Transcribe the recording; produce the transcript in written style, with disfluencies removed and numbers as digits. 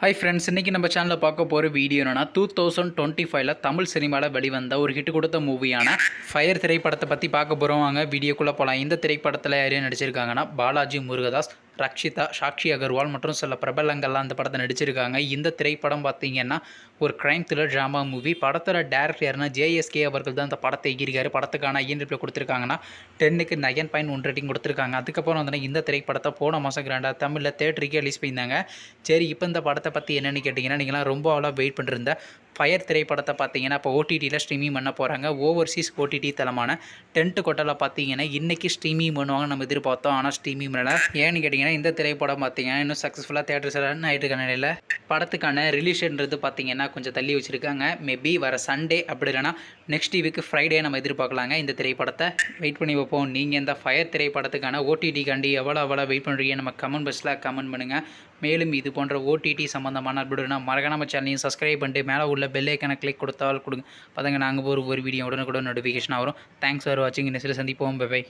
Hi friends, இன்றைக்கி நம்ம சேனலில் பார்க்க போகிற வீடியோ என்னன்னா 2025 தமிழ் சினிமாவில் வெளிவந்த ஒரு ஹிட் கொடுத்த மூவியான ஃபயர் திரைப்படத்தை பற்றி பார்க்க போகிறோம். வாங்க வீடியோக்குள்ளே போகலாம். இந்த திரைப்படத்தில் யாரையும் நடிச்சிருக்காங்கன்னா பாலாஜி முருகதாஸ், ரக்ஷிதா, சாக்ஷி அகர்வால் மற்றும் சில பிரபலங்கள்லாம் இந்த படத்தை நடிச்சிருக்காங்க. இந்த திரைப்படம் பார்த்திங்கன்னா ஒரு க்ரைம் த்ரில்லர் ட்ராமா மூவி. படத்தோட டேரக்டர் யாருன்னா JSK அவர்கள் தான் இந்த படத்தை இயக்கியிருக்காரு. படத்துக்கான IMDb கொடுத்துருக்காங்கன்னா 10க்கு 9.1 ரேட்டிங் கொடுத்துருக்காங்க. அதுக்கப்புறம் வந்து இந்த திரைப்படத்தை போன மாதம் கிராண்டாக தமிழில் தேட்டருக்கு ரிலீஸ் பண்ணியிருந்தாங்க. சரி, இப்போ இந்த படத்தை பற்றி என்னென்னு கேட்டிங்கன்னா, நீங்களாம் ரொம்ப ஆளாக வெயிட் பண்ணிருந்த ஃபயர் திரைப்படத்தை பார்த்தீங்கன்னா இப்போ OTTயில் ஸ்ட்ரீமிங் பண்ண போகிறாங்க. ஓவர்சீஸ் OTT தளமான டென்ட் கொட்டலில் பார்த்தீங்கன்னா இன்றைக்கி ஸ்ட்ரீமிங் பண்ணுவாங்க நம்ம எதிர்பார்த்தோம். ஆனால் ஸ்ட்ரீமிங் பண்ணல. ஏன்னு கேட்டிங்கன்னா இந்த திரைப்படம் பார்த்தீங்கன்னா இன்னும் சக்ஸஸ்ஃபுல்லாக தேட்டர்ஸ் ரன் ஆகிட்டு இருக்க நிலையில் படத்துக்கான ரிலீஸ்ன்றது பார்த்தீங்கன்னா கொஞ்சம் தள்ளி வச்சுருக்காங்க. மேபி வர சண்டே அப்படி இல்லைனா நெக்ஸ்ட் வீக்கு ஃப்ரைடே நம்ம எதிர்பார்க்கலாங்க இந்த திரைப்படத்தை. வெயிட் பண்ணி வைப்போம். நீங்கள் இந்த ஃபயர் திரைப்படத்துக்கான OTT எவ்வளோ வெயிட் பண்ணுறீங்க நம்ம கமெண்ட் பாக்ஸில் கமெண்ட் பண்ணுங்கள். மேலும் இது போன்ற OTT சம்மந்தமான அப்டேட்னா மறக்காம நம்ம சேனலையும் சப்ஸ்கிரைப் பண்ணிட்டு மேலே உள்ள பெல் ஐக்கானை கிளிக் கொடுத்தால் கொடுங்க. பார்த்துங்க, நாங்கள் ஒரு வீடியோ உடனுக்குடன் நோட்டிஃபிகேஷன் வரும். தேங்க்ஸ் ஃபார் வாட்சிங். நெக்ஸ்ட்டில் சந்திப்போம். பை.